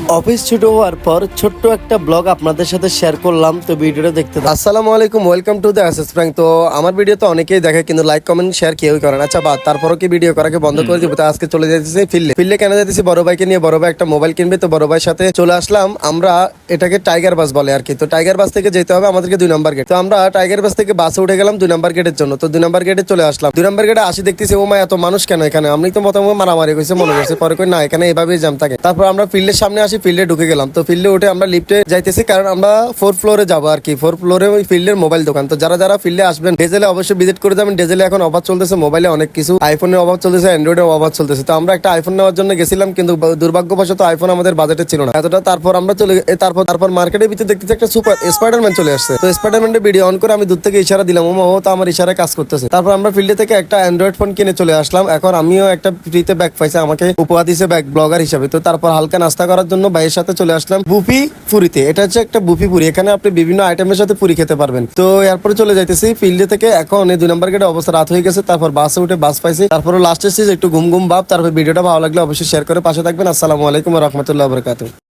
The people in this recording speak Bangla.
অফিস ছুটি হওয়ার পর ছোট্ট একটা ব্লগ আপনাদের সাথে শেয়ার করলাম, তো ভিডিওটা দেখতে থাকুন। আসসালামু আলাইকুম, welcome to the assess prank. তো আমার ভিডিও তো অনেকেই দেখে কিন্তু লাইক কমেন্ট শেয়ার কেউই করে না। আচ্ছা বাদ, তারপরও কি ভিডিও করাকে বন্ধ করে দিব? তো আজকে চলে যাইতেছি ফিল্ডে কেন যাইতেছি? বড় ভাইকে নিয়ে। বড় ভাই একটা মোবাইল কিনবে, তো বড় ভাইয়ের সাথে চলে আসলাম। আমরা এটাকে টাইগার বাস বলে আর কি। তো টাইগার বাস থেকে যেতে হবে আমাদেরকে 2 নম্বর গেট। তো আমরা টাইগার বাস থেকে বাসে উঠে গেলাম 2 নম্বর গেটের জন্য। তো 2 নম্বর গেটে চলে আসলাম। 2 নম্বর গেটে আসি, দেখতেছি ও মা এত মানুষ কেন এখানে? আমি তো প্রথমে মারামারি হয়েছে মনে করছে, পরে কই না এখানে এভাবেই জ্যাম থাকে। তারপর আমরা ফিল্ডের সামনে আসি, ফিল্ডে ঢুকে গেলাম। তো ফিল্ডে উঠে আমরা লিফটে যাইতেছি, কারণ আমরা 4th ফ্লোরে যাবো আর কি। 4th ফ্লোরে ওই ফিল্ডের মোবাইল দোকান। তো যারা যারা ফিল্ডে আসবেন ডেজেলে অবশ্যই ভিজিট করে যাবেন। ডেজেলে এখন অফার চলতেছে, মোবাইলে অনেক কিছু, আইফোনের অভাব চলতেছে, অ্যান্ড্রয়েডের অভাব চলতেছে। তো আমরা একটা আইফোন নেওয়ার জন্য গেছিলাম, কিন্তু দুর্ভাগ্যবশত আইফোন আমাদের বাজেটে ছিল না এতটা। তারপর আমরা তারপর মার্কেটের ভিতরে দেখতেছি একটা সুপার স্পাইডারম্যান চলে আসছে। তো স্পাইডারম্যানের ভিডিও অন করে আমি দূর থেকে ইশারা দিলাম, ও তো আমার ইশারায় কাজ করতেছে। তারপর আমরা ফিল্ডে থেকে একটা অ্যান্ড্রয়েড ফোন কিনে চলে আসলাম। এখন আমিও একটা ফ্রিতে ব্যাগ পাইছে, আমাকে উপহার দিছে ব্যাগ ব্লগার হিসাবে। তো তারপর হালকা নাস্তা করার জন্য ভাইয়ের সাথে চলে আসলাম বুফি পুরিতে। এটা হচ্ছে একটা বুফি পুরি, এখানে আপনি বিভিন্ন আইটেমের সাথে পুরি খেতে পারবেন। তো এরপরে চলে যাইতেছি ফিল্ডে থেকে। এখন এই 2 নম্বর গেটে অবস্থা রাত হয়ে গেছে। তারপর বাসে উঠে বাস পাইছি। তারপর লাস্টের সিজ একটু ঘুম ঘুম ভাব। তারপর ভিডিওটা ভালো লাগলে অবশ্যই শেয়ার করে পাশে থাকবেন। আসসালামু আলাইকুম ওয়া রাহমাতুল্লাহি ওয়া বারাকাতুহু।